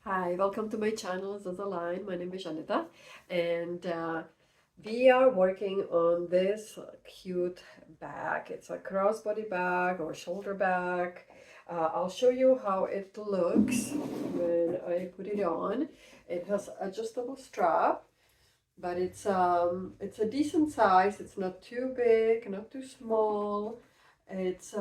Hi, welcome to my channel, Zazaline. My name is Janita, and we are working on this cute bag. It's a crossbody bag or shoulder bag. I'll show you how it looks when I put it on. It has adjustable strap, but it's a decent size. It's not too big, not too small. It's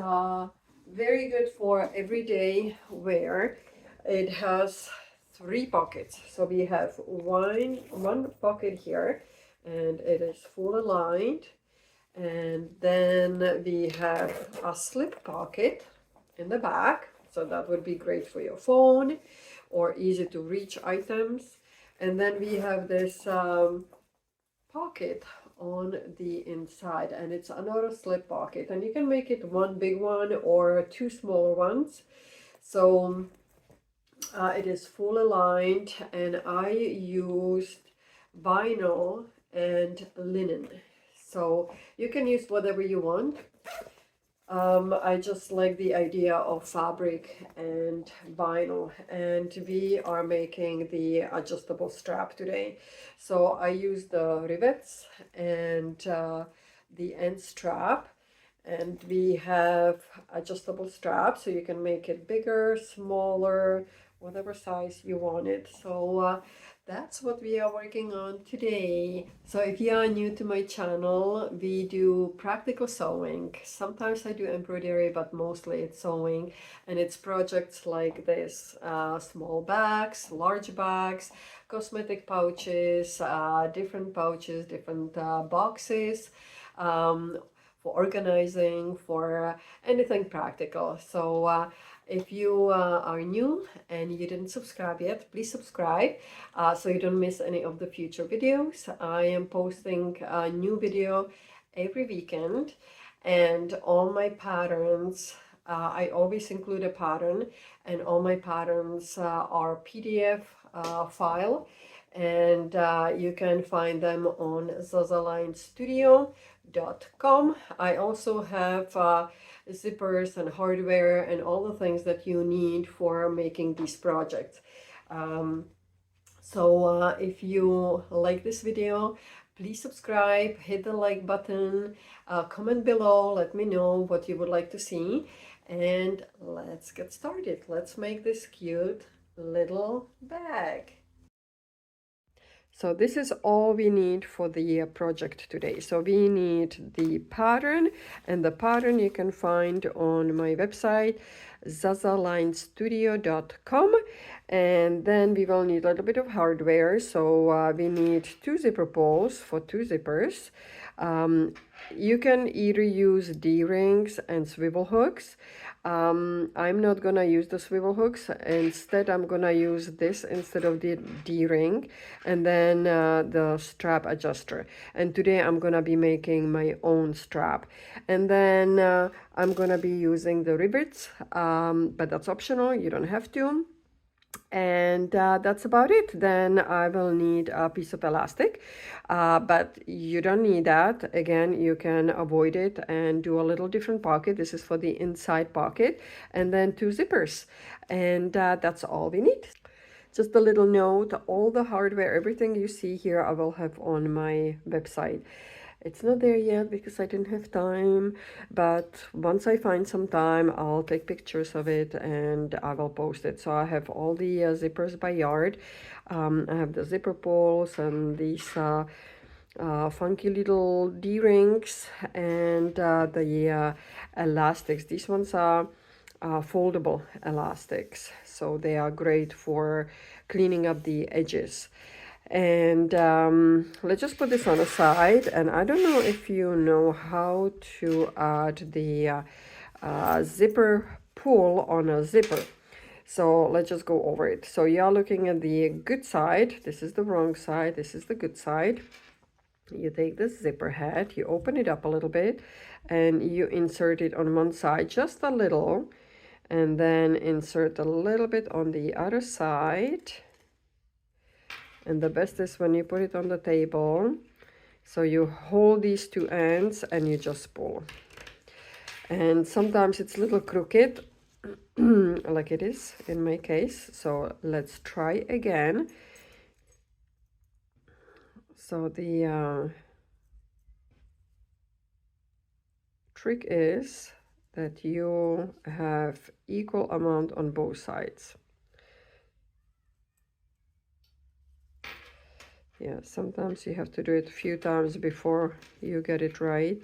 very good for everyday wear. It has three pockets. So we have one pocket here, and it is full aligned. And then we have a slip pocket in the back. So that would be great for your phone or easy to reach items. And then we have this pocket on the inside, and it's another slip pocket, and you can make it one big one or two smaller ones. So it is full aligned, and I used vinyl and linen, so you can use whatever you want. I just like the idea of fabric and vinyl, and we are making the adjustable strap today. So I use the rivets and the end strap, and we have adjustable straps, so you can make it bigger, smaller, whatever size you want it. So that's what we are working on today. So if you are new to my channel, we do practical sewing. Sometimes I do embroidery, but mostly it's sewing, and it's projects like this: small bags, large bags, cosmetic pouches, different pouches, different boxes, for organizing, for anything practical. So if you are new and you didn't subscribe yet, please subscribe so you don't miss any of the future videos. I am posting a new video every weekend, and all my patterns, I always include a pattern, and all my patterns are PDF file, and you can find them on zazalinestudio.com. I also have zippers and hardware and all the things that you need for making these projects. So if you like this video, please subscribe, hit the like button, comment below, let me know what you would like to see, and let's get started. Let's make this cute little bag. So this is all we need for the project today. So we need the pattern, and the pattern you can find on my website, zazalinestudio.com. And then we will need a little bit of hardware. So we need two zipper pulls for two zippers. You can either use D-rings and swivel hooks. I'm not gonna use the swivel hooks. Instead, I'm gonna use this instead of the D-ring, and then the strap adjuster. And today I'm gonna be making my own strap, and then I'm gonna be using the rivets, but that's optional, you don't have to. And that's about it. Then I will need a piece of elastic, but you don't need that. Again, you can avoid it and do a little different pocket. This is for the inside pocket, and then two zippers, and that's all we need. Just a little note, all the hardware, everything you see here, I will have on my website. It's not there yet because I didn't have time, but once I find some time, I'll take pictures of it and I will post it. So I have all the zippers by yard. I have the zipper pulls and these funky little D-rings, and the elastics. These ones are foldable elastics, so they are great for cleaning up the edges. And let's just put this on the side. And I don't know if you know how to add the zipper pull on a zipper. So let's just go over it. So you're looking at the good side. This is the wrong side. This is the good side. You take this zipper head, you open it up a little bit, and you insert it on one side, just a little, and then insert a little bit on the other side. And the best is when you put it on the table. So you hold these two ends and you just pull. And sometimes it's a little crooked. like it is in my case. So let's try again. So the trick is that you have equal amount on both sides. Yeah, sometimes you have to do it a few times before you get it right.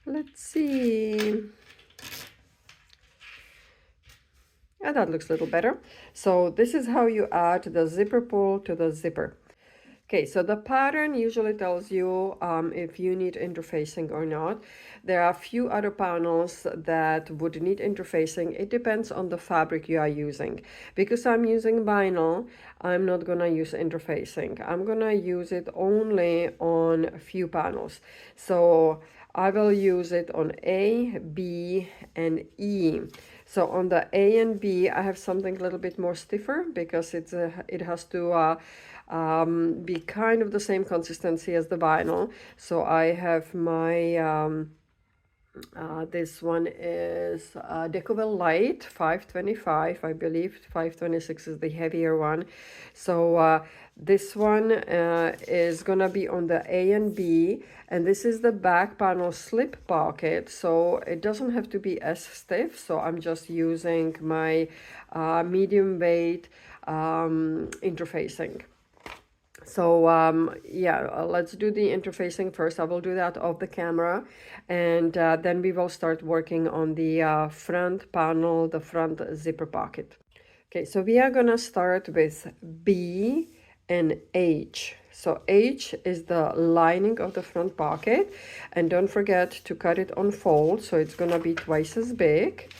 Let's see. Yeah, that looks a little better. So this is how you add the zipper pull to the zipper. Okay, so the pattern usually tells you if you need interfacing or not. There are a few other panels that would need interfacing. It depends on the fabric you are using. Because I'm using vinyl, I'm not gonna use interfacing. I'm gonna use it only on a few panels. So I will use it on A, B, and E. So on the A and B, I have something a little bit more stiffer because it has to be kind of the same consistency as the vinyl. So I have my this one is Decovil Light 525, I believe 526 is the heavier one. So this one is gonna be on the A and B, and this is the back panel slip pocket, so it doesn't have to be as stiff. So I'm just using my medium weight interfacing. So yeah, let's do the interfacing first. I will do that off the camera, and then we will start working on the front panel, the front zipper pocket. Okay, so we are gonna start with B and H. So H is the lining of the front pocket, and don't forget to cut it on fold, so it's gonna be twice as big.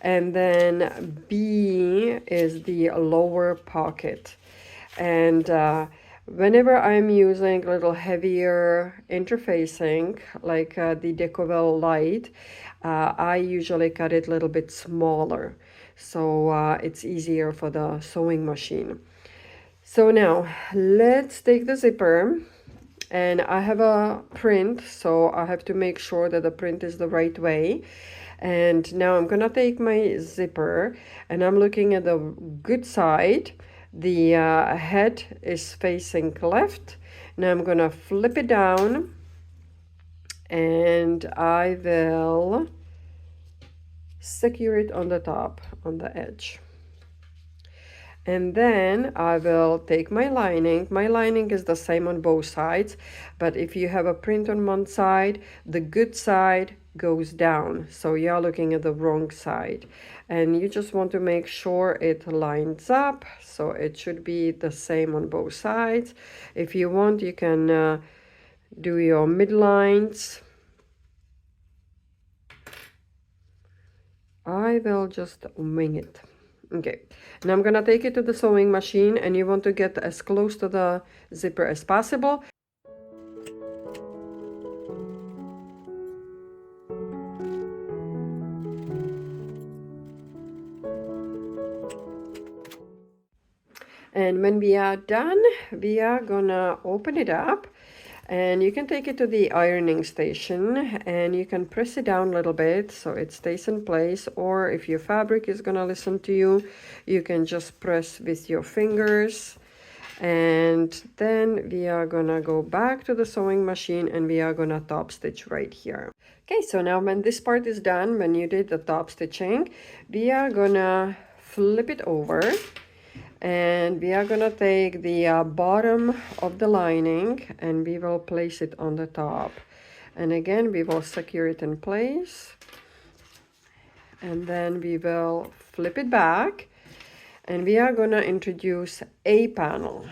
And then B is the lower pocket. And whenever I'm using a little heavier interfacing, like the Decovil Light, I usually cut it a little bit smaller. So it's easier for the sewing machine. So now let's take the zipper, and I have a print, so I have to make sure that the print is the right way. And now I'm gonna take my zipper, and I'm looking at the good side. The head is facing left. Now I'm gonna flip it down, and I will secure it on the top, on the edge. And then I will take my lining. My lining is the same on both sides, but if you have a print on one side, the good side goes down. So you're looking at the wrong side. And you just want to make sure it lines up. So it should be the same on both sides. If you want, you can do your midlines. I will just wing it. Okay, now I'm gonna take it to the sewing machine, and you want to get as close to the zipper as possible. And when we are done, we are gonna open it up, and you can take it to the ironing station, and you can press it down a little bit so it stays in place. Or if your fabric is gonna listen to you, you can just press with your fingers. And then we are gonna go back to the sewing machine, and we are gonna top stitch right here. Okay, so now when this part is done, when you did the top stitching, we are gonna flip it over, and we are gonna take the bottom of the lining, and we will place it on the top. And again, we will secure it in place, and then we will flip it back, and we are gonna introduce a panel.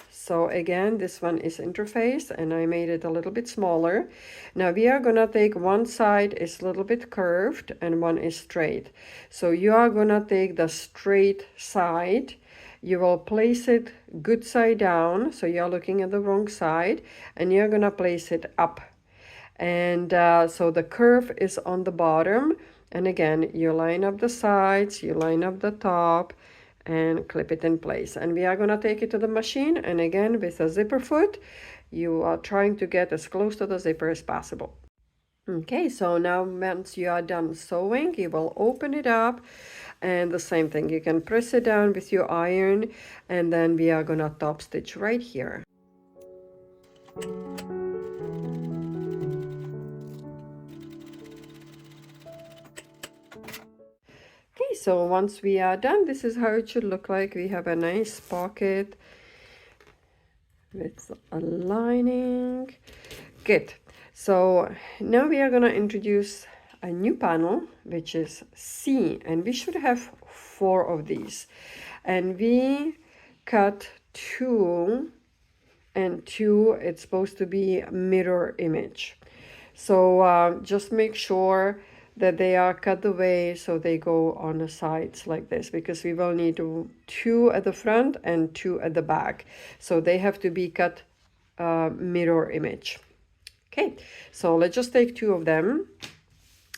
So again, this one is interface, and I made it a little bit smaller. Now we are gonna take one side is a little bit curved and one is straight. So you are gonna take the straight side. You will place it good side down, so you're looking at the wrong side, and you're gonna place it up. And so the curve is on the bottom, and again, you line up the sides, you line up the top, and clip it in place. And we are gonna take it to the machine, and again, with a zipper foot, you are trying to get as close to the zipper as possible. Okay, so now once you are done sewing, you will open it up, and the same thing, you can press it down with your iron, and then we are gonna top stitch right here. Okay, so once we are done, this is how it should look like. We have a nice pocket with a lining. Good. So now we are going to introduce a new panel, which is C, and we should have 4 of these. And we cut 2 and 2, it's supposed to be mirror image. So just make sure that they are cut away so they go on the sides like this, because we will need 2 at the front and 2 at the back. So they have to be cut mirror image. Okay, so let's just take 2 of them.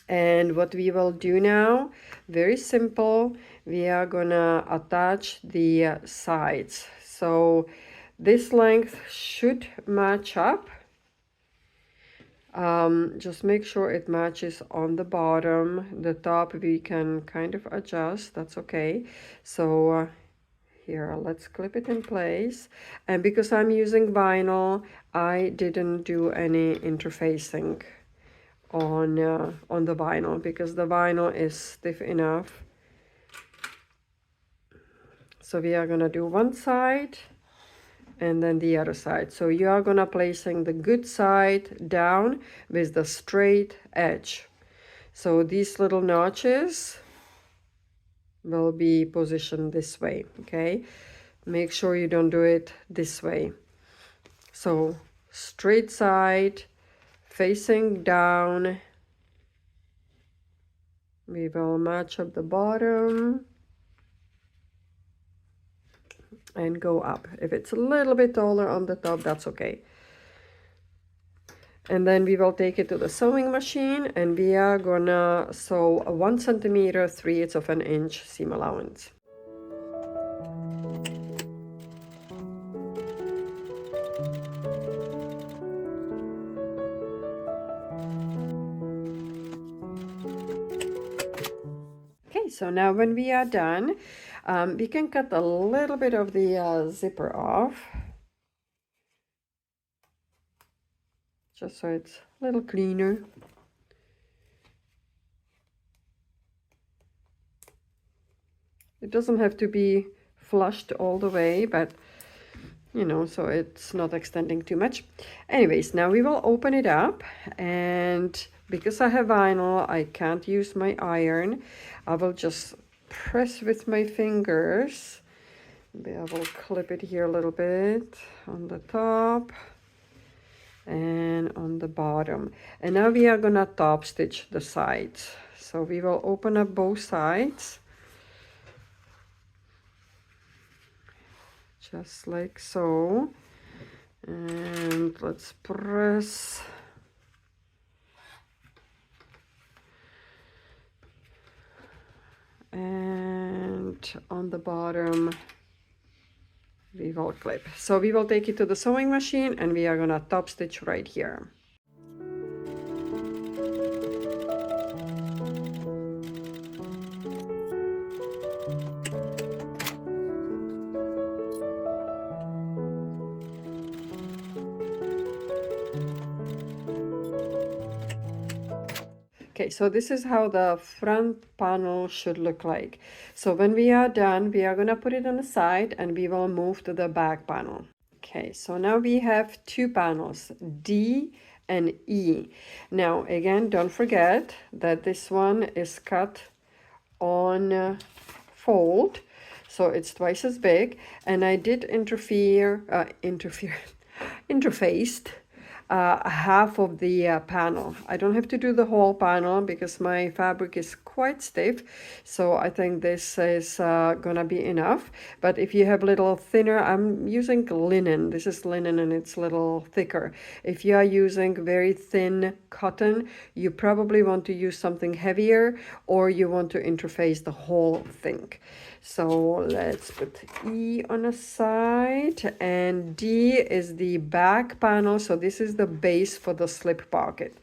And what we will do now, very simple, we are gonna attach the sides. So this length should match up. Just make sure it matches on the bottom. The top we can kind of adjust, that's okay. So here, let's clip it in place. And because I'm using vinyl, I didn't do any interfacing on the vinyl, because the vinyl is stiff enough. So we are gonna do one side and then the other side. So you are gonna placing the good side down with the straight edge. So these little notches will be positioned this way, okay? Make sure you don't do it this way. So straight side, facing down. We will match up the bottom and go up. If it's a little bit taller on the top, that's okay. And then we will take it to the sewing machine, and we are gonna sew a 1 centimeter 3/8 of an inch seam allowance. Okay, so now when we are done, we can cut a little bit of the zipper off, just so it's a little cleaner. It doesn't have to be flushed all the way, but you know, so it's not extending too much. Anyways, now we will open it up, and because I have vinyl, I can't use my iron. I will just press with my fingers. Maybe I will clip it here a little bit on the top and on the bottom. And now we are gonna top stitch the sides. So we will open up both sides, just like so. And let's press. And on the bottom, we will clip. So we will take it to the sewing machine, and we are gonna top stitch right here. Okay, so this is how the front panel should look like. So when we are done, we are gonna put it on the side, and we will move to the back panel. Okay, so now we have 2 panels, D and E. Now again, don't forget that this one is cut on fold, so it's twice as big. And I did interfaced half of the panel. I don't have to do the whole panel because my fabric is quite stiff, so I think this is gonna be enough. But if you have little thinner, I'm using linen. This is linen and it's a little thicker. If you are using very thin cotton, you probably want to use something heavier, or you want to interface the whole thing. So let's put E on a side, and D is the back panel. So this is the base for the slip pocket.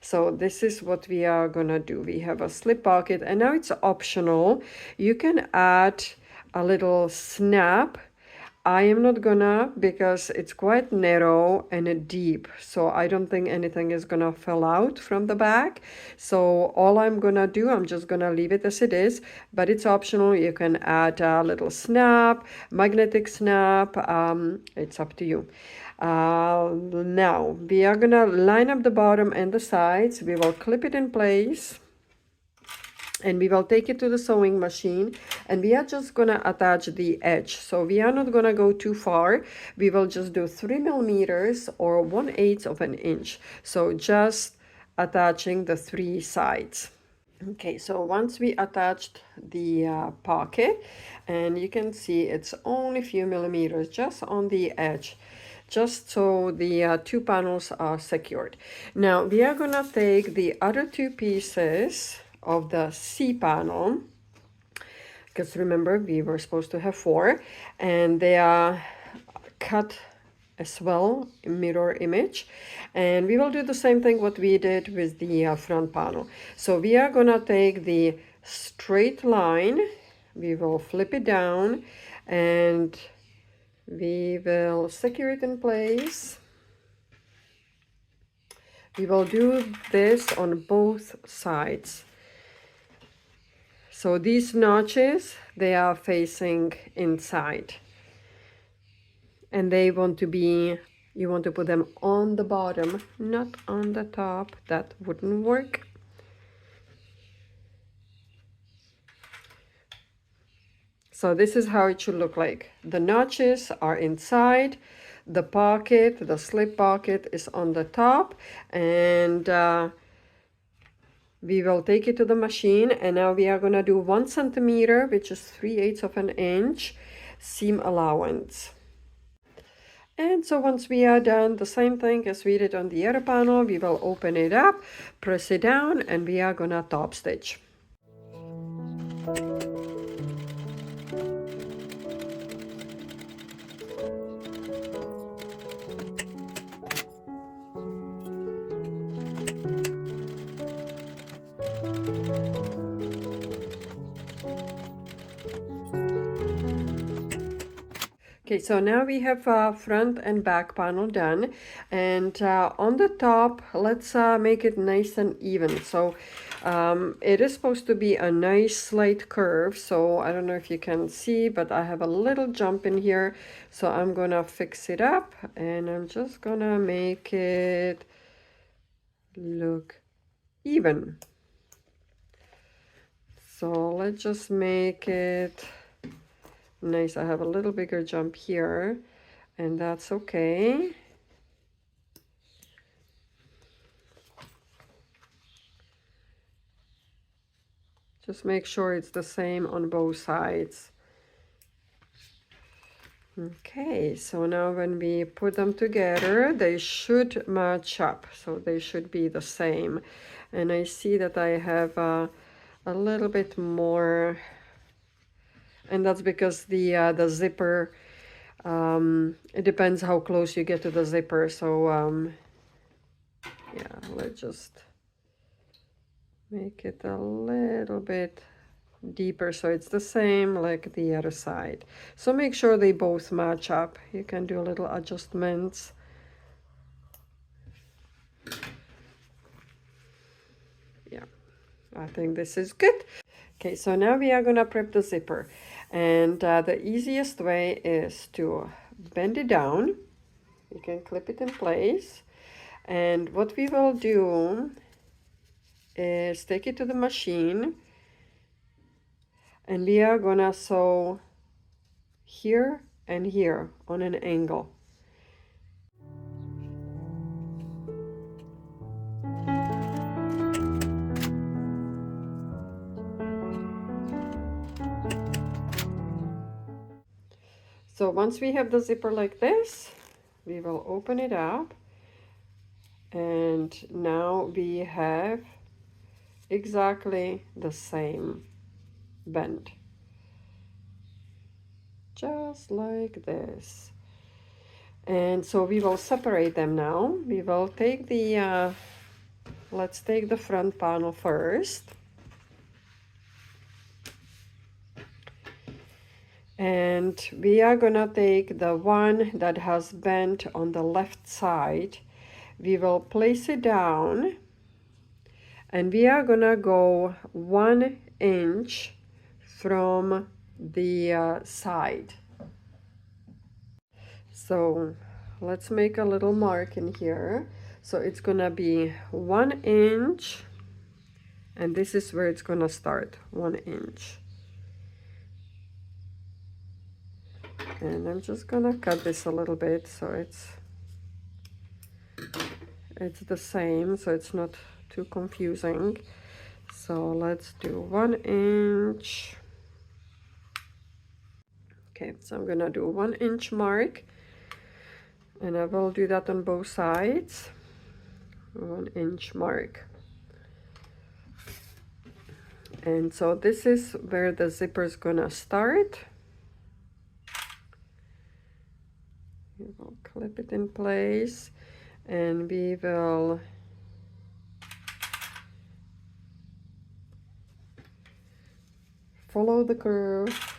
So this is what we are gonna do. We have a slip pocket, and now it's optional. You can add a little snap. I am not gonna, because it's quite narrow and deep, so I don't think anything is gonna fall out from the back. So all I'm gonna do, I'm just gonna leave it as it is, but it's optional. You can add a little snap, magnetic snap, it's up to you. Now we are gonna line up the bottom and the sides. We will clip it in place, and we will take it to the sewing machine, and we are just gonna attach the edge. So we are not gonna go too far. We will just do 3 millimeters or 1/8 of an inch. So just attaching the 3 sides. Okay, so once we attached the pocket, and you can see it's only a few millimeters just on the edge, just so the 2 panels are secured. Now we are gonna take the other 2 pieces of the C panel, because remember we were supposed to have 4, and they are cut as well, mirror image, and we will do the same thing what we did with the front panel. So we are gonna take the straight line, we will flip it down, and we will secure it in place. We will do this on both sides. So these notches, they are facing inside, and they want to be, you want to put them on the bottom, not on the top. That wouldn't work. So this is how it should look like. The notches are inside, the pocket, the slip pocket is on the top, and we will take it to the machine. And now we are gonna do 1 centimeter, which is 3/8 of an inch, seam allowance. And so once we are done, the same thing as we did on the other panel, we will open it up, press it down, and we are gonna top stitch. Okay, so now we have front and back panel done, and on the top, let's make it nice and even. So it is supposed to be a nice slight curve, so I don't know if you can see, but I have a little jump in here, so I'm gonna fix it up, and I'm just gonna make it look even. So let's just make it nice. I have a little bigger jump here, and that's okay. Just make sure it's the same on both sides. Okay, so now when we put them together, they should match up, so they should be the same. And I see that I have a little bit more, and that's because the zipper, it depends how close you get to the zipper. So yeah, let's just make it a little bit deeper so it's the same like the other side. So make sure they both match up. You can do little adjustments. Yeah, I think this is good. Okay, so now we are gonna prep the zipper, and the easiest way is to bend it down. You can clip it in place, and what we will do is take it to the machine, and we are gonna sew here and here on an angle. So once we have the zipper like this, we will open it up, and now we have exactly the same bend, just like this. And so we will separate them now. We will take the let's take the front panel first. And we are gonna take the one that has bent on the left side. We will place it down, and we are gonna go 1 inch from the side. So let's make a little mark in here. So it's gonna be 1 inch, and this is where it's gonna start, 1 inch. And I'm just gonna cut this a little bit so it's the same, so it's not too confusing. So let's do 1 inch. Okay, so I'm gonna do 1 inch mark, and I will do that on both sides. 1 inch mark. And so this is where the zipper is gonna start. We will clip it in place, and we will follow the curve.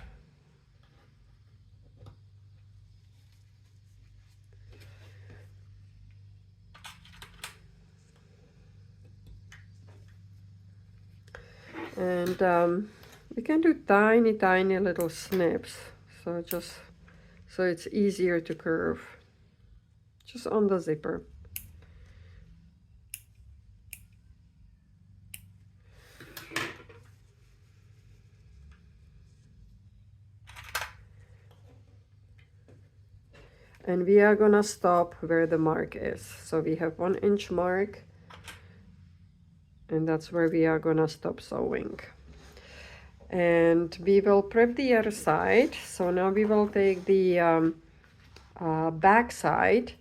And we can do tiny little snips, so it's easier to curve, just on the zipper. And we are gonna stop where the mark is. So we have 1 inch mark, and that's where we are gonna stop sewing. And we will prep the other side. So now we will take the back side.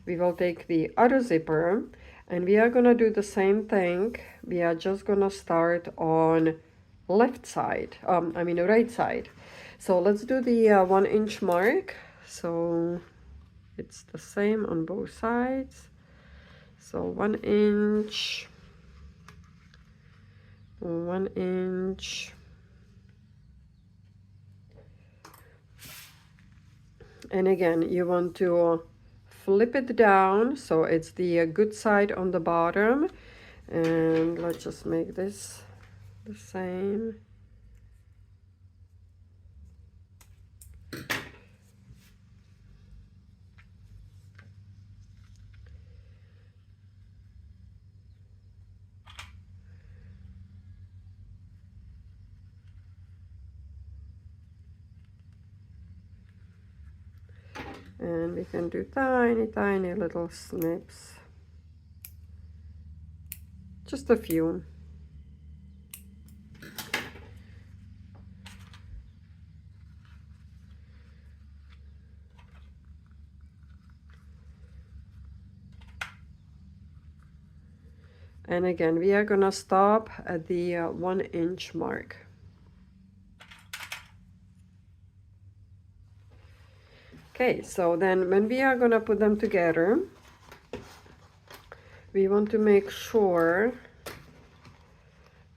We will take the other zipper, and we are gonna do the same thing. We are just gonna start on left side, right side. So let's do the 1 inch mark. So it's the same on both sides. So 1 inch, 1 inch. And again, you want to flip it down so it's the good side on the bottom. And let's just make this the same. And we can do tiny little snips, just a few. And again, we are gonna stop at the 1 inch mark. Okay, so then when we are gonna put them together, we want to make sure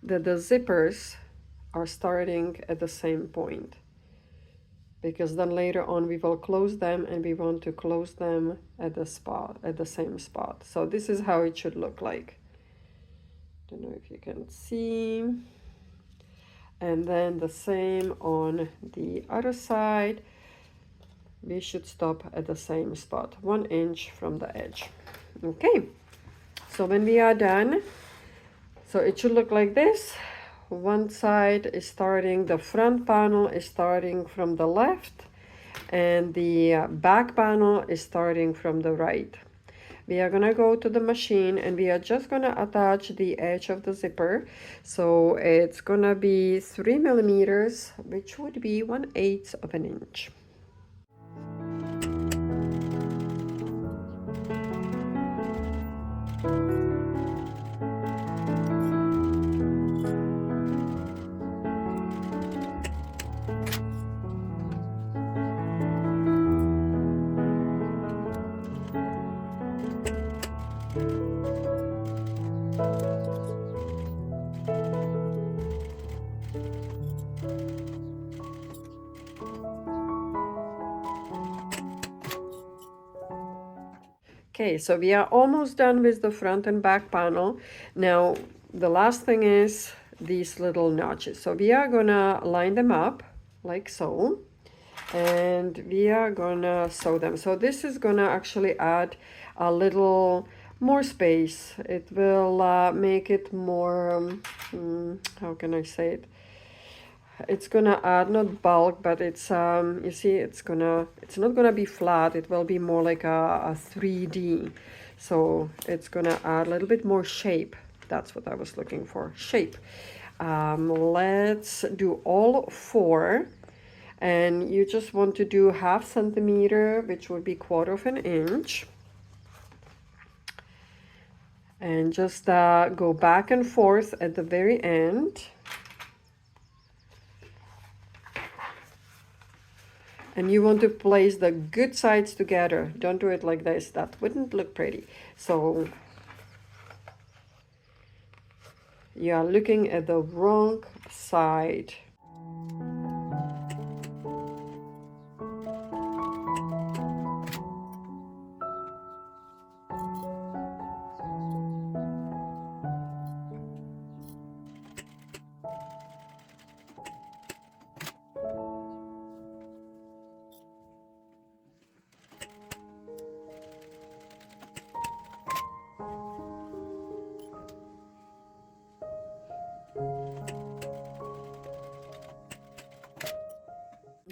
that the zippers are starting at the same point, because then later on we will close them, and we want to close them at the same spot. So this is how it should look like. Don't know if you can see. And then the same on the other side. We should stop at the same spot, 1 inch from the edge. Okay, so when we are done, so it should look like this. One side is starting, the front panel is starting from the left, and the back panel is starting from the right. We are gonna go to the machine, and we are just gonna attach the edge of the zipper. So it's gonna be 3 millimeters, which would be 1/8 of an inch. Thank you. Okay, so we are almost done with the front and back panel. Now, the last thing is these little notches. So we are gonna line them up like so, and we are gonna sew them. So this is gonna actually add a little more space. It will make it more, how can I say it? It's gonna add not bulk, but it's you see, it's not gonna be flat. It will be more like a 3D. So it's gonna add a little bit more shape. That's what I was looking for, shape. Let's do all four, and you just want to do 1/2 centimeter, which would be 1/4 of an inch, and just go back and forth at the very end. And you want to place the good sides together. Don't do it like this. That wouldn't look pretty. So you are looking at the wrong side.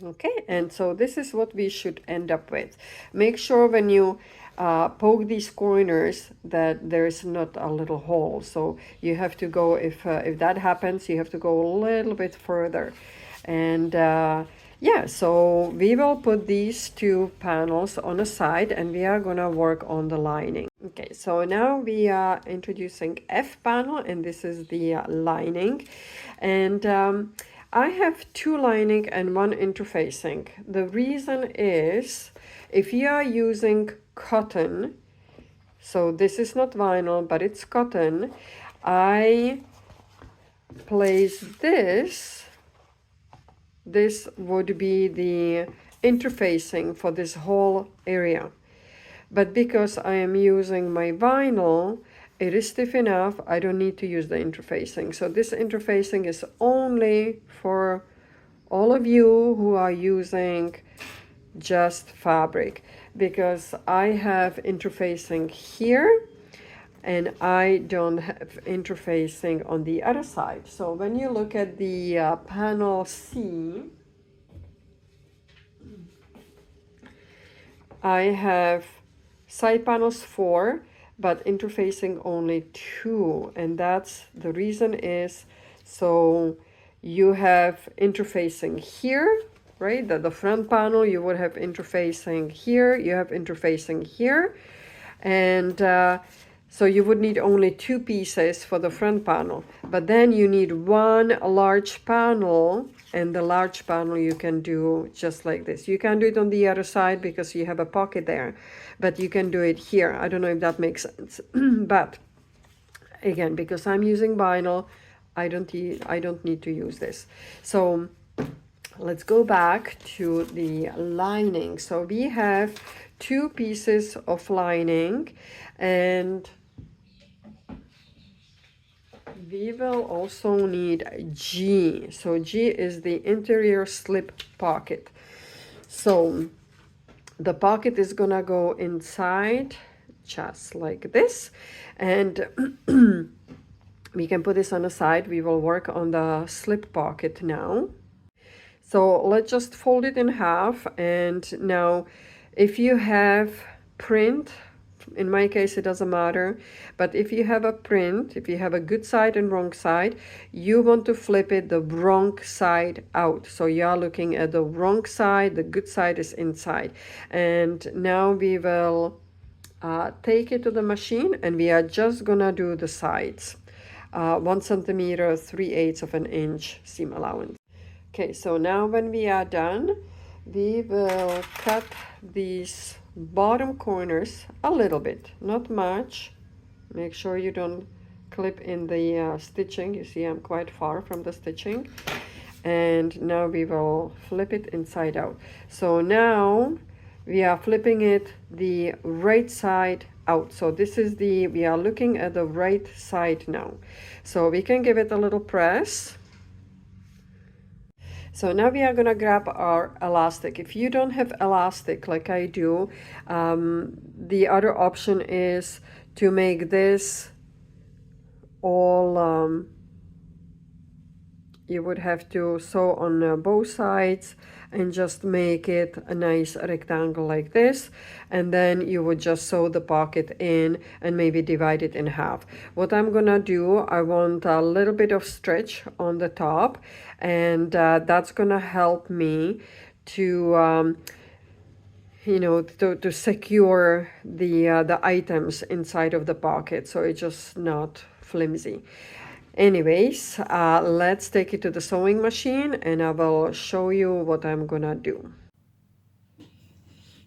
Okay, and so this is what we should end up with. Make sure when you poke these corners that there's not a little hole. So you have to go, if that happens, you have to go a little bit further. And yeah, so we will put these two panels on a side, and we are gonna work on the lining. Okay, so now we are introducing F panel, and this is the lining. And I have two lining and one interfacing. The reason is, if you are using cotton, so this is not vinyl, but it's cotton, I place this would be the interfacing for this whole area. But because I am using my vinyl, it is stiff enough, I don't need to use the interfacing. So this interfacing is only for all of you who are using just fabric, because I have interfacing here and I don't have interfacing on the other side. So when you look at the panel C, I have side panels 4, but interfacing only 2, and that's the reason is, so you have interfacing here, right? The front panel, you would have interfacing here, you have interfacing here, and so you would need only 2 pieces for the front panel, but then you need one large panel, and the large panel you can do just like this. You can do it on the other side because you have a pocket there, but you can do it here. I don't know if that makes sense. But again, because I'm using vinyl, I don't need to use this. So let's go back to the lining. So we have 2 pieces of lining, and we will also need G. So G is the interior slip pocket. So the pocket is gonna go inside just like this, and we can put this on the side. We will work on the slip pocket now. So let's just fold it in half, and now if you have print, in my case it doesn't matter, but if you have a print, if you have a good side and wrong side, you want to flip it the wrong side out. So you are looking at the wrong side, the good side is inside. And now we will take it to the machine, and we are just gonna do the sides. 1 centimeter, 3/8 of an inch seam allowance. Okay, so now when we are done, we will cut these bottom corners a little bit, not much. Make sure you don't clip in the stitching. You see I'm quite far from the stitching. And now we will flip it inside out. So now we are flipping it the right side out. So this is we are looking at the right side now. So we can give it a little press. So now we are gonna grab our elastic. If you don't have elastic like I do, the other option is to make this all, you would have to sew on both sides and just make it a nice rectangle like this, and then you would just sew the pocket in and maybe divide it in half. What I'm gonna do, I want a little bit of stretch on the top, and that's gonna help me to you know, to secure the items inside of the pocket, so it's just not flimsy. Anyways, let's take it to the sewing machine and I will show you what I'm gonna do.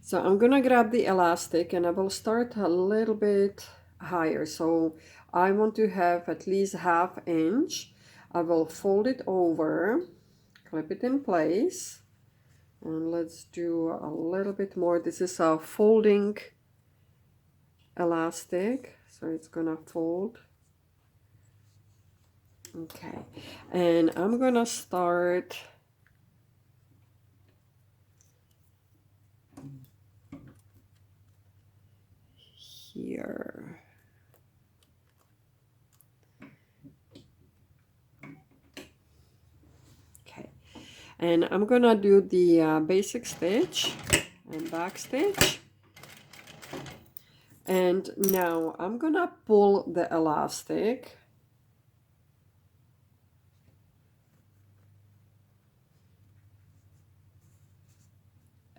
So I'm gonna grab the elastic and I will start a little bit higher. So I want to have at least 1/2 inch. I will fold it over, clip it in place, and let's do a little bit more. This is a folding elastic, so it's gonna fold. Okay, and I'm gonna start here. Okay, and I'm gonna do the basic stitch and back stitch. And now I'm gonna pull the elastic.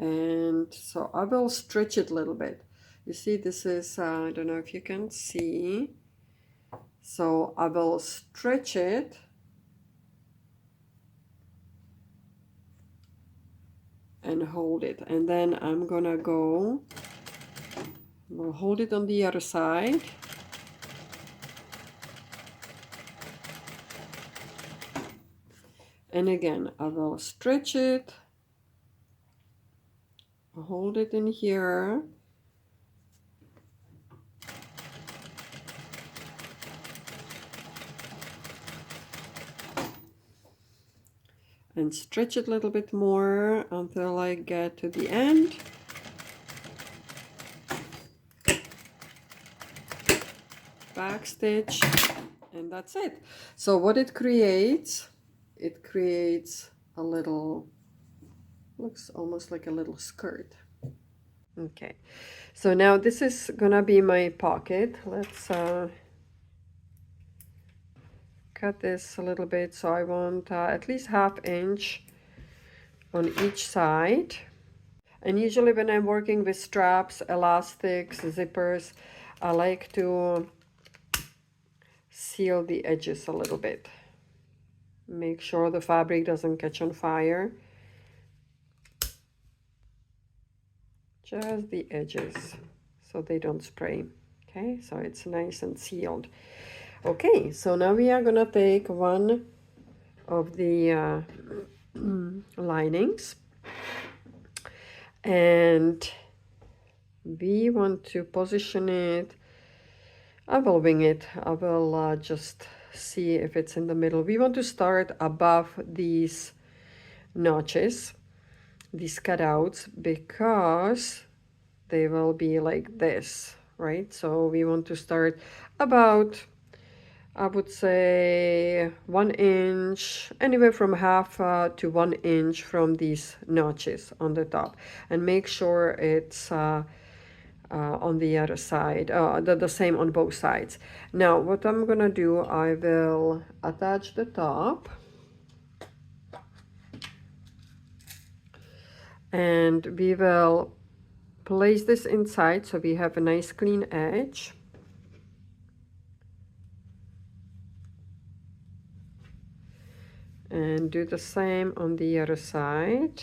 And so I will stretch it a little bit. You see, this is, I don't know if you can see. So I will stretch it. And hold it. And then I'm gonna go, we'll hold it on the other side. And again, I will stretch it. Hold it in here. And stretch it a little bit more until I get to the end. Back stitch, and that's it. So what it creates a little, looks almost like a little skirt. Okay, so now this is gonna be my pocket. Let's cut this a little bit. So I want at least 1/2 inch on each side. And usually when I'm working with straps, elastics, zippers, I like to seal the edges a little bit. Make sure the fabric doesn't catch on fire. Just the edges so they don't spray. Okay, so it's nice and sealed. Okay, so now we are gonna take one of the linings, and we want to position it. I will wing it. I will just see if it's in the middle. We want to start above these notches, these cutouts, because they will be like this, right? So we want to start about, I would say, 1 inch, anywhere from 1/2 to 1 inch from these notches on the top, and make sure it's on the other side, the same on both sides. Now what I'm gonna do, I will attach the top, and we will place this inside so we have a nice clean edge. And do the same on the other side.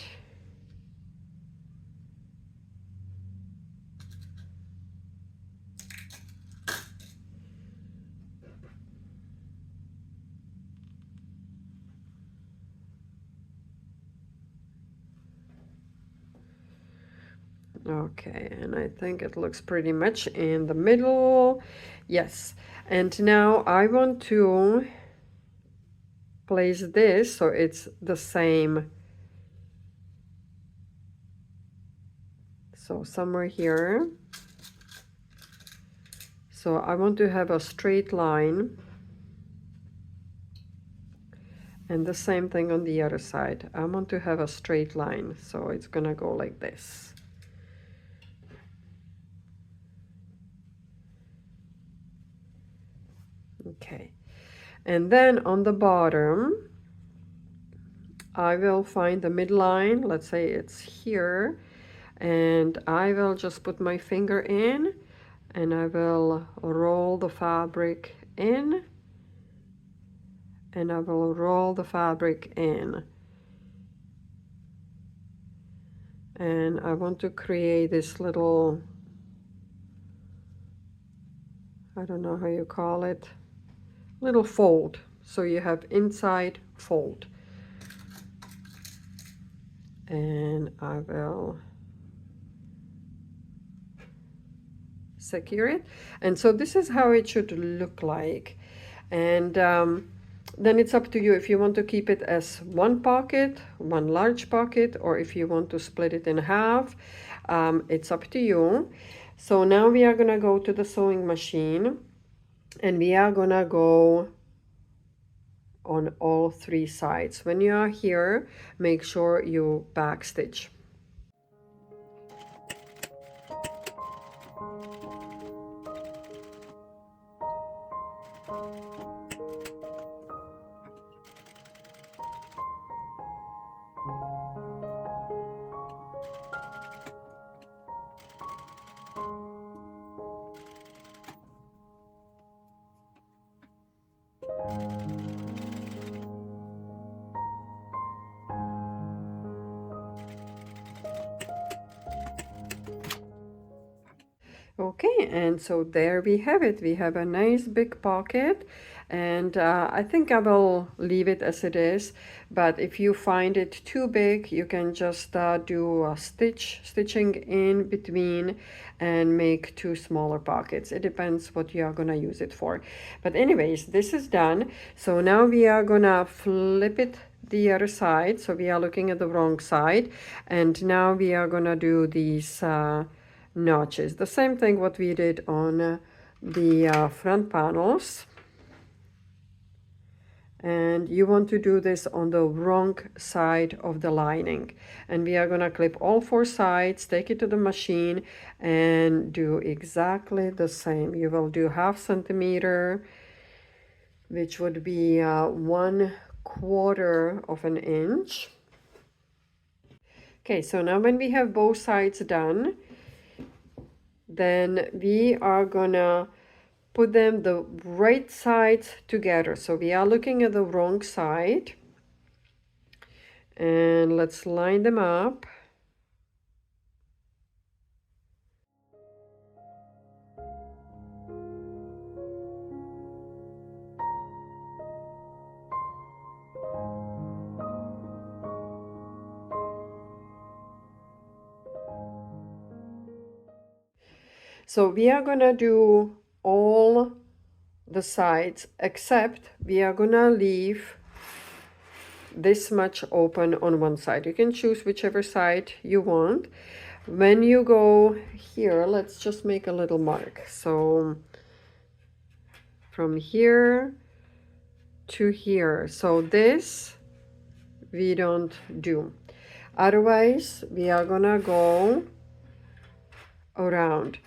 Okay, and I think it looks pretty much in the middle. Yes, and now I want to place this so it's the same. So somewhere here. So I want to have a straight line. And the same thing on the other side. I want to have a straight line, so it's gonna go like this. Okay, and then on the bottom, I will find the midline. Let's say it's here, and I will just put my finger in, and I will roll the fabric in, and I will roll the fabric in. And I want to create this little, I don't know how you call it, little fold. So you have inside fold. And I will secure it. And so this is how it should look like. And then it's up to you if you want to keep it as one pocket, one large pocket, or if you want to split it in half. It's up to you. So now we are gonna go to the sewing machine, and we are gonna go on all three sides. When you are here, make sure you backstitch. Okay, and so there we have it. We have a nice big pocket, and I think I will leave it as it is. But if you find it too big, you can just do a stitching in between and make two smaller pockets. It depends what you are gonna use it for. But anyways, this is done. So now we are gonna flip it the other side. So we are looking at the wrong side, and now we are gonna do these notches. The same thing what we did on the front panels. And you want to do this on the wrong side of the lining. And we are going to clip all four sides, take it to the machine, and do exactly the same. You will do 1/2 centimeter, which would be 1/4 of an inch. Okay, so now when we have both sides done, then we are gonna put them the right sides together. So we are looking at the wrong side, and let's line them up. So we are gonna do all the sides, except we are gonna leave this much open on one side. You can choose whichever side you want. When you go here, let's just make a little mark. So from here to here. So this we don't do. Otherwise, we are gonna go around.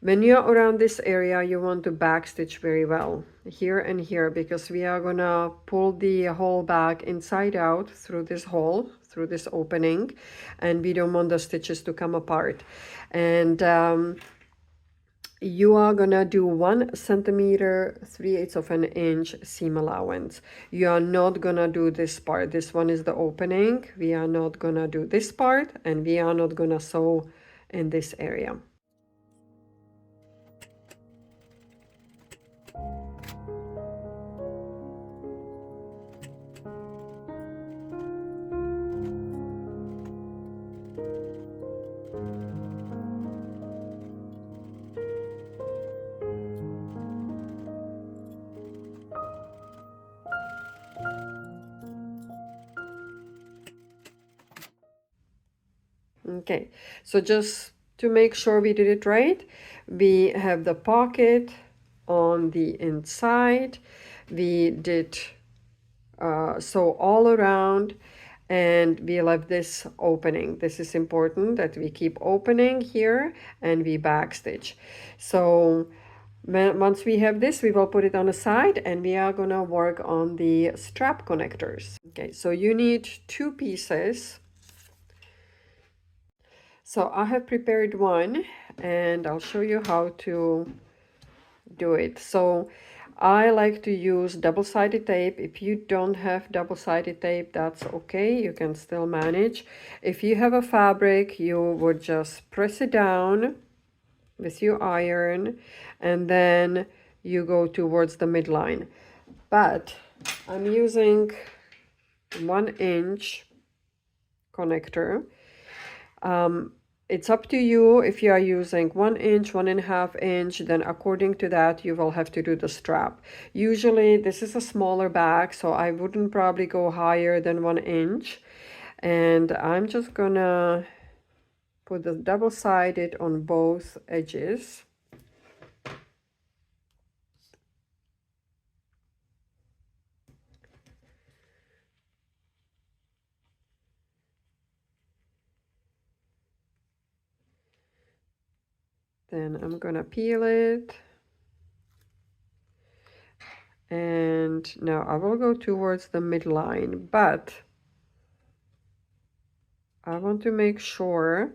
When you're around this area, you want to backstitch very well here and here, because we are gonna pull the whole bag inside out through this hole, through this opening, and we don't want the stitches to come apart. And you are gonna do 1 centimeter, 3/8 of an inch seam allowance. You are not gonna do this part. This one is the opening. We are not gonna do this part, and we are not gonna sew in this area. Okay, so just to make sure we did it right, we have the pocket on the inside. We did sew all around, and we left this opening. This is important that we keep opening here and we backstitch. So once we have this, we will put it on the side and we are gonna work on the strap connectors. Okay, so you need 2 pieces. So I have prepared one and I'll show you how to do it. So I like to use double-sided tape. If you don't have double-sided tape, that's okay. You can still manage. If you have a fabric, you would just press it down with your iron and then you go towards the midline. But I'm using 1-inch connector. It's up to you. If you are using 1 inch, 1.5 inch, then according to that, you will have to do the strap. Usually this is a smaller bag, so I wouldn't probably go higher than 1 inch. And I'm just gonna put the double-sided on both edges. Then I'm gonna peel it. And now I will go towards the midline, but I want to make sure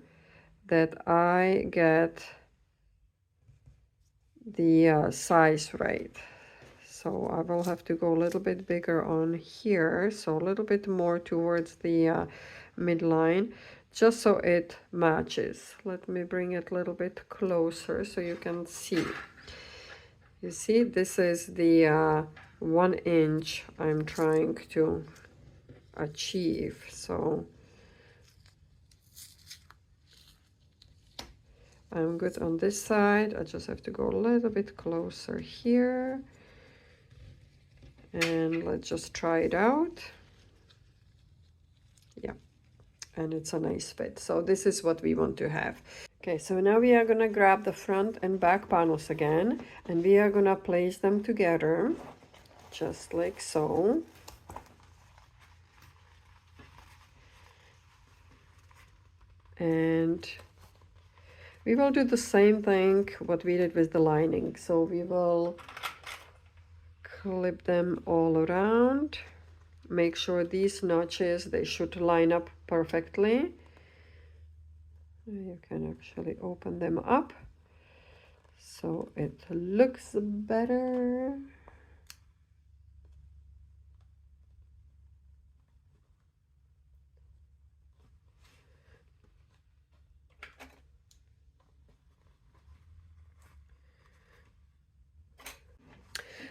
that I get the size right. So I will have to go a little bit bigger on here, so a little bit more towards the midline, just so it matches. Let me bring it a little bit closer so you can see. You see, this is the 1 inch I'm trying to achieve. So I'm good on this side. I just have to go a little bit closer here. And let's just try it out. Yeah, and it's a nice fit. So this is what we want to have. Okay, so now we are gonna grab the front and back panels again, and we are gonna place them together, just like so. And we will do the same thing what we did with the lining. So we will clip them all around. Make sure these notches, they should line up perfectly. You can actually open them up so it looks better.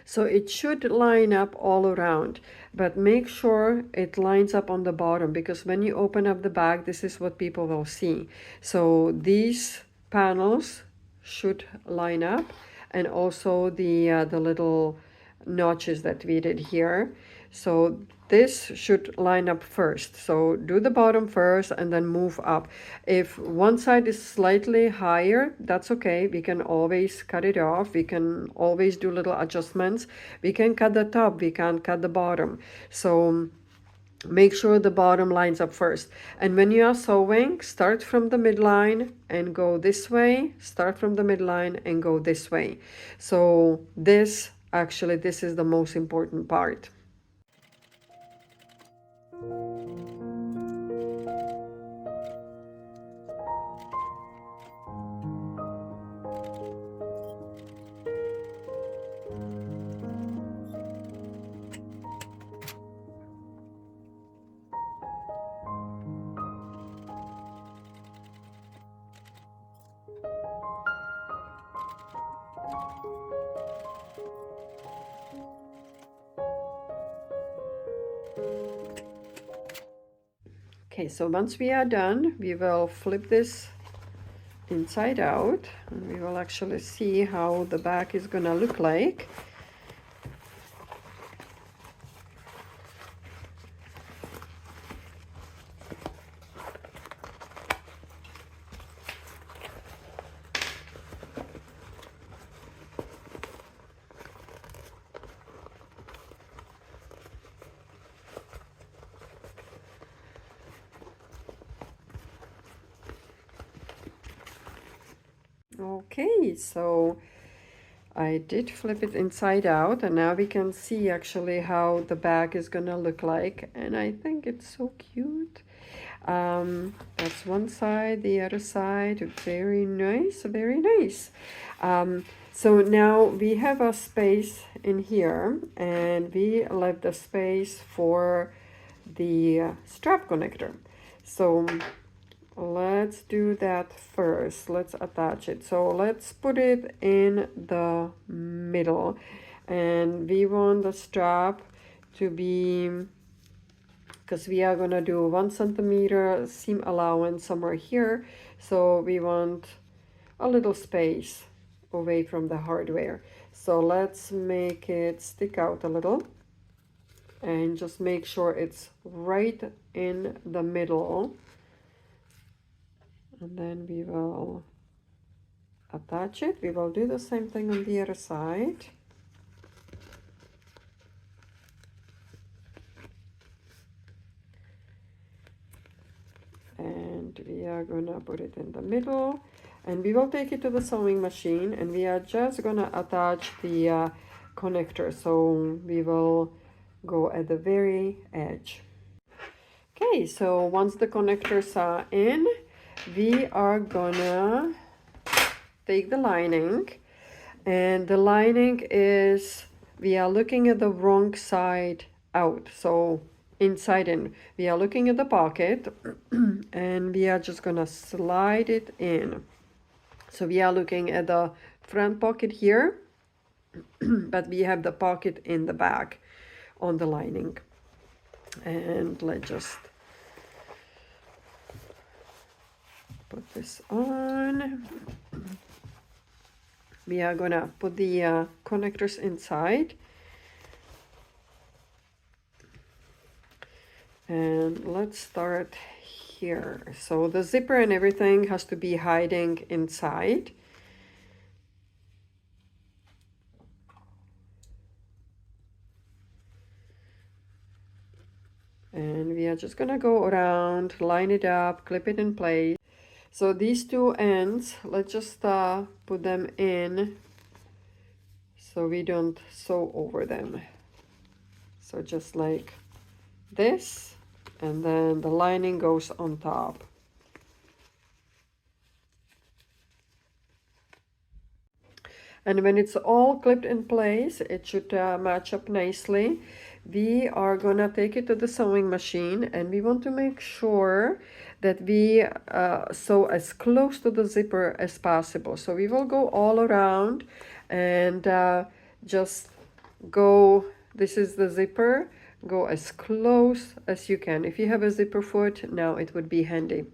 So it should line up all around, but make sure it lines up on the bottom, because when you open up the bag, this is what people will see. So these panels should line up, and also the little notches that we did here. So this should line up first. So do the bottom first and then move up. If one side is slightly higher, that's okay. We can always cut it off. We can always do little adjustments. We can cut the top, we can't cut the bottom. So make sure the bottom lines up first. And when you are sewing, start from the midline and go this way. Start from the midline and go this way. So this is the most important part. Okay, so once we are done, we will flip this inside out, and we will actually see how the back is gonna look like. Okay, so I did flip it inside out, and now we can see actually how the bag is gonna look like, and I think it's so cute. That's one side, the other side, very nice, very nice. So now we have a space in here, and we left the space for the strap connector. So let's do that first. Let's attach it. So let's put it in the middle, and we want the strap to be, because we are gonna do 1 centimeter seam allowance somewhere here, so we want a little space away from the hardware. So let's make it stick out a little and just make sure it's right in the middle, and then we will attach it. We will do the same thing on the other side. And we are gonna put it in the middle, and we will take it to the sewing machine, and we are just gonna attach the connector. So we will go at the very edge. Okay, so once the connectors are in, we are gonna take the lining, and the lining is, we are looking at the wrong side out, so inside in. We are looking at the pocket and we are just gonna slide it in. So we are looking at the front pocket here, but we have the pocket in the back on the lining. And let's just put this on. We are gonna put the connectors inside. And let's start here. So the zipper and everything has to be hiding inside. And we are just gonna go around, line it up, clip it in place. So these two ends, let's just put them in so we don't sew over them. So just like this, and then the lining goes on top. And when it's all clipped in place, it should match up nicely. We are gonna take it to the sewing machine, and we want to make sure that we sew as close to the zipper as possible. So we will go all around and just go, this is the zipper, go as close as you can. If you have a zipper foot, now it would be handy.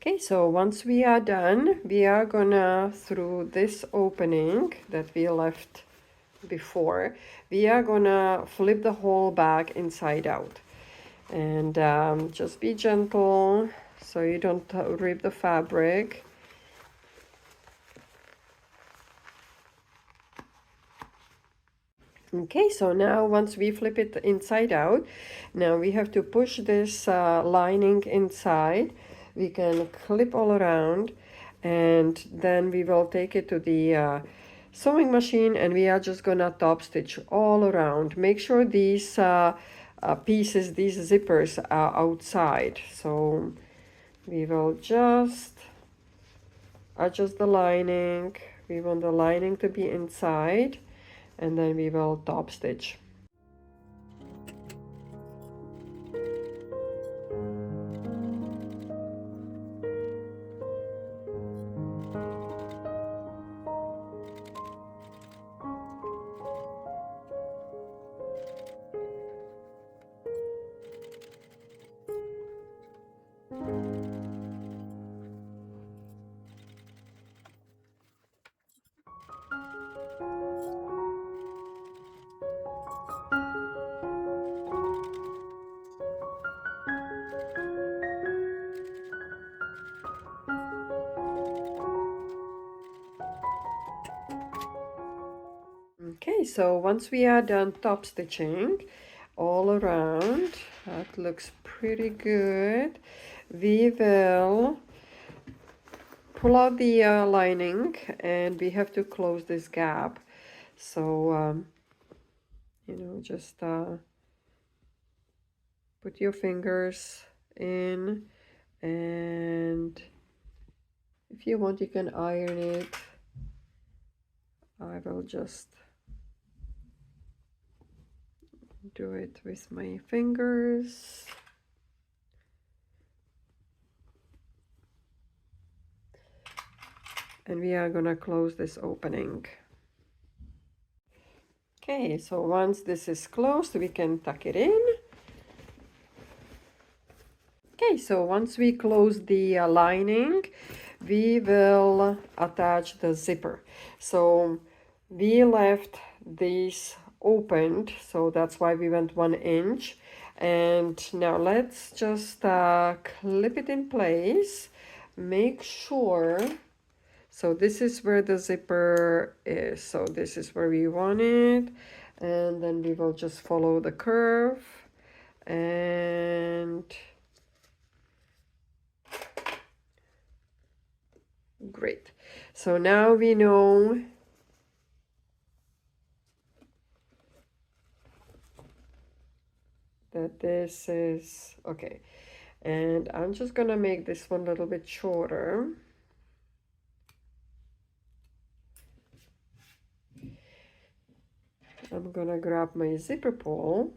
Okay, so once we are done, we are gonna, through this opening that we left before, we are gonna flip the whole bag inside out. And just be gentle so you don't rip the fabric. Okay, so now once we flip it inside out, now we have to push this lining inside. We can clip all around, and then we will take it to the sewing machine, and we are just gonna top stitch all around. Make sure these pieces, these zippers are outside. So we will just adjust the lining. We want the lining to be inside, and then we will top stitch. so once we are done top stitching all around, that looks pretty good. We will pull out the lining, and we have to close this gap. So, you know, just put your fingers in, and if you want, you can iron it. I will just do it with my fingers. And we are gonna close this opening. Okay, so once this is closed, we can tuck it in. Okay, so once we close the lining, we will attach the zipper. So we left these opened, so that's why we went 1 inch. And now let's just clip it in place. Make sure, so this is where the zipper is. So this is where we want it. And then we will just follow the curve. And great. So now we know that this is okay. And I'm just gonna make this one a little bit shorter. I'm gonna grab my zipper pull.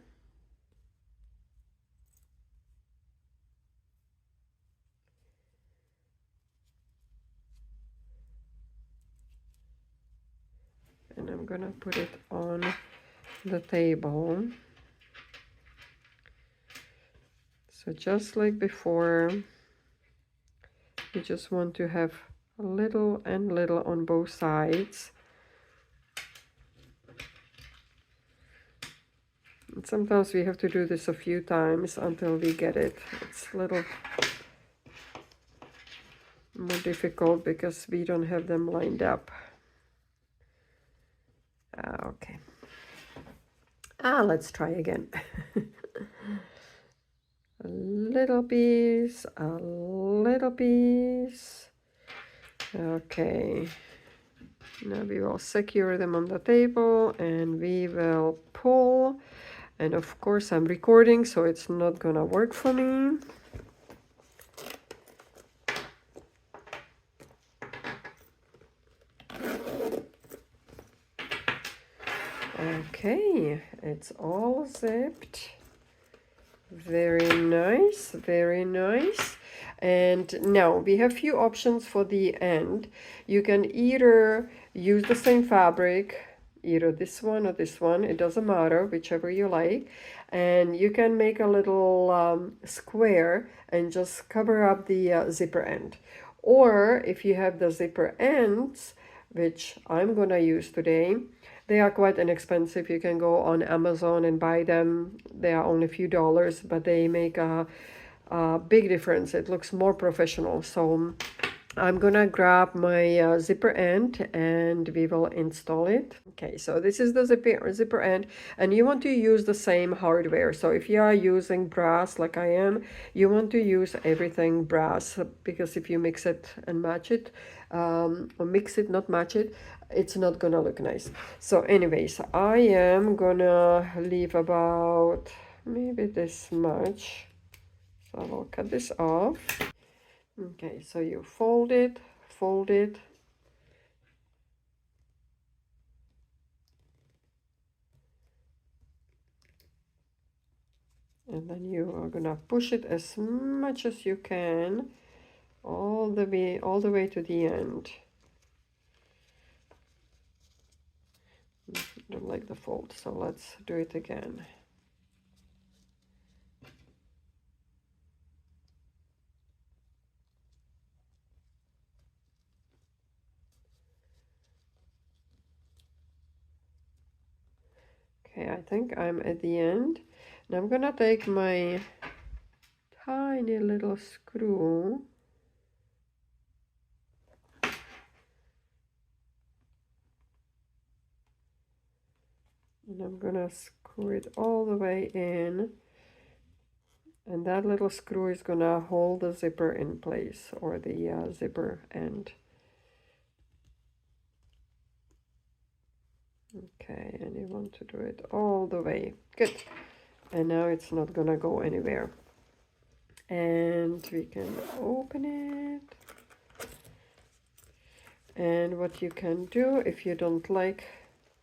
And I'm gonna put it on the table. So just like before, you just want to have a little and little on both sides. And sometimes we have to do this a few times until we get it. It's a little more difficult because we don't have them lined up. Okay. Let's try again. A little piece, a little piece. Okay. Now we will secure them on the table and we will pull. And of course I'm recording, so it's not gonna work for me. Okay, it's all zipped. Very nice, very nice. And now we have few options for the end. You can either use the same fabric, either this one or this one, it doesn't matter, whichever you like. And you can make a little square and just cover up the zipper end. Or if you have the zipper ends, which I'm gonna use today, they are quite inexpensive. You can go on Amazon and buy them. They are only a few dollars, but they make a big difference. It looks more professional. So I'm gonna grab my zipper end and we will install it. Okay, so this is the zipper end, and you want to use the same hardware. So if you are using brass like I am, you want to use everything brass, because if you mix it and match it, or mix it, not match it, it's not gonna look nice. So anyways, I am gonna leave about maybe this much. So I will cut this off. Okay, so you fold it, and then you are gonna push it as much as you can all the way to the end. Don't like the fold, so let's do it again. Okay, I think I'm at the end. Now I'm gonna take my tiny little screw And I'm gonna screw it all the way in. And that little screw is gonna hold the zipper in place, or the zipper end. Okay, and you want to do it all the way. Good. And now it's not gonna go anywhere. And we can open it. And what you can do, if you don't like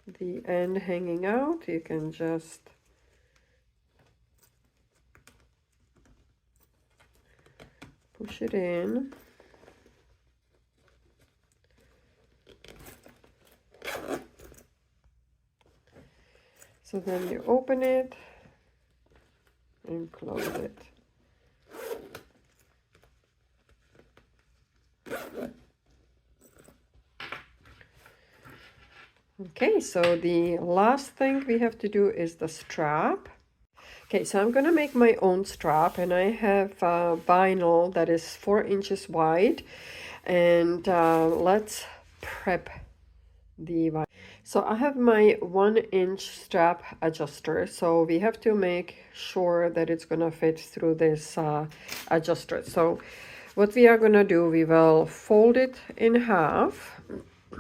the end hanging out, you can just push it in. So then you open it and close it. Okay, so the last thing we have to do is the strap. Okay, so I'm gonna make my own strap, and I have vinyl that is 4 inches wide, and let's prep the vinyl. So I have my 1-inch strap adjuster, so we have to make sure that it's gonna fit through this adjuster. So what we are gonna do, we will fold it in half.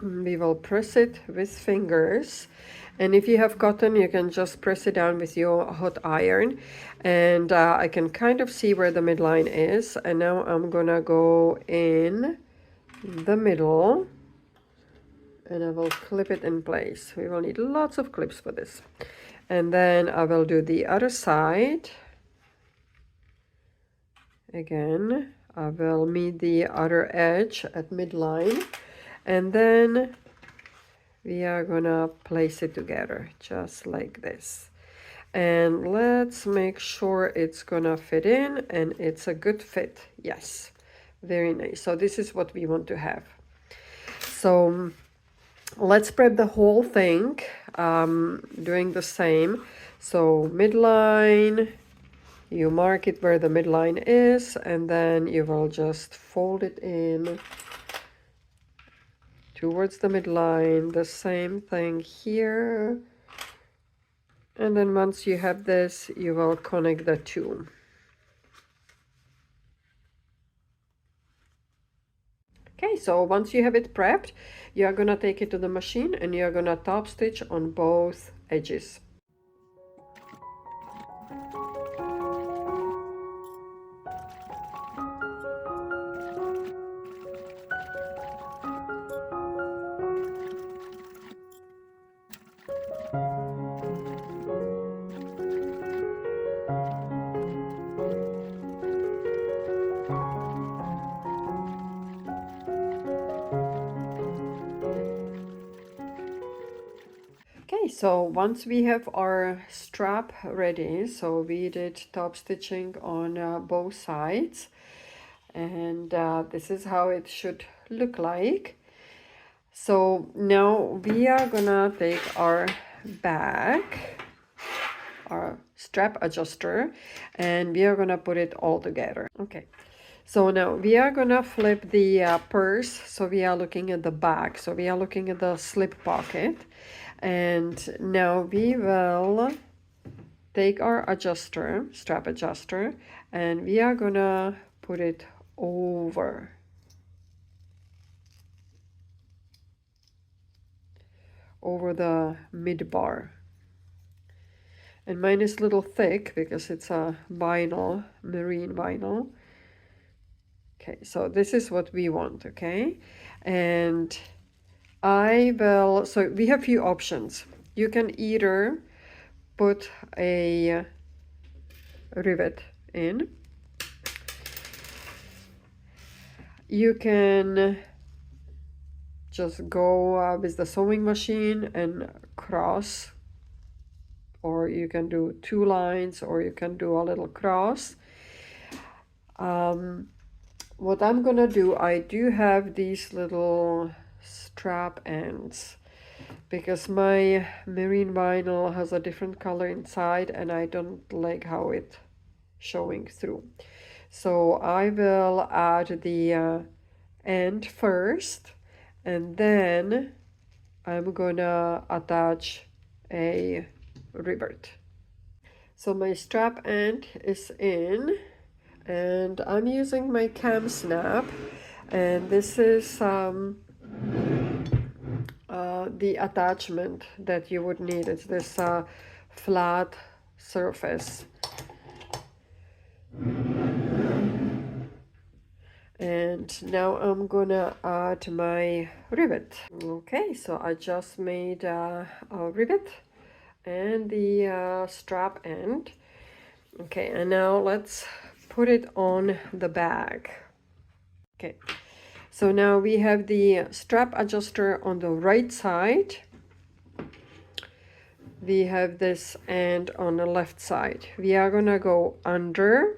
We will press it with fingers, and if you have cotton, you can just press it down with your hot iron, and I can kind of see where the midline is. And now I'm gonna go in the middle and I will clip it in place. We will need lots of clips for this. And then I will do the other side. Again, I will meet the other edge at midline, and then we are gonna place it together just like this. And let's make sure it's gonna fit in, and it's a good fit. Yes, very nice. So this is what we want to have. So let's prep the whole thing, doing the same. So midline, you mark it where the midline is, and then you will just fold it in towards the midline. The same thing here. And then once you have this, you will connect the two. Okay, so once you have it prepped, you are gonna take it to the machine and you are gonna top stitch on both edges. Okay, so once we have our strap ready, so we did top stitching on both sides, and this is how it should look like. So now we are gonna take our bag, our strap adjuster, and we are gonna put it all together. Okay, so now we are gonna flip the purse, so we are looking at the back, so we are looking at the slip pocket. And now we will take our adjuster, strap adjuster, and we are gonna put it over the mid bar. And mine is a little thick because it's a vinyl, marine vinyl. Okay, so this is what we want, okay? And so we have few options. You can either put a rivet in. You can just go with the sewing machine and cross, or you can do 2 lines, or you can do a little cross. What I'm gonna do, I do have these little strap ends because my marine vinyl has a different color inside and I don't like how it's showing through. So I will add the end first, and then I'm gonna attach a rivet. So my strap end is in, and I'm using my cam snap, and this is the attachment that you would need. It's this flat surface. And now I'm gonna add my rivet. Okay, so I just made a rivet and the strap end. Okay, and now let's put it on the bag. Okay, so now we have the strap adjuster on the right side. We have this end on the left side. We are gonna go under.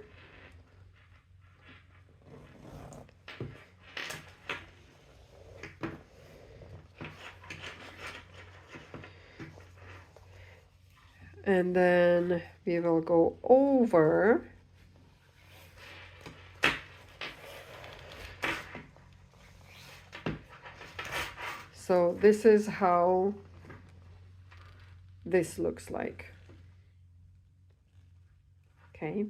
And then we will go over. So this is how this looks like. Okay.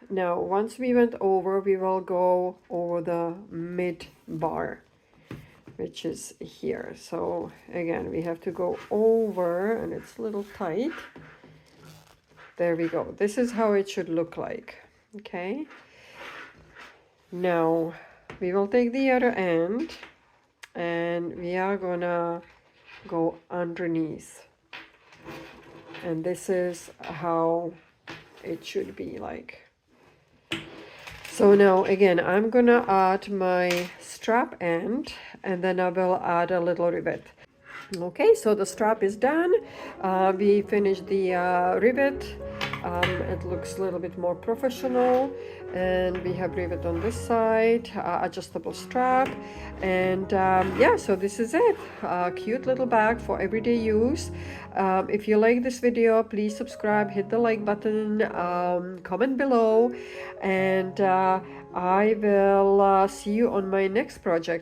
Now, once we went over, we will go over the mid bar, which is here. So again, we have to go over, and it's a little tight. There we go. This is how it should look like. Okay. Now we will take the other end, and we are gonna go underneath. And this is how it should be like. So now again, I'm gonna add my strap end, and then I will add a little rivet. Okay, so the strap is done. We finished the rivet. It looks a little bit more professional, and we have rivet on this side, adjustable strap, and yeah, so this is it. Cute little bag for everyday use. If you like this video, please subscribe, hit the like button, comment below, and I will see you on my next project.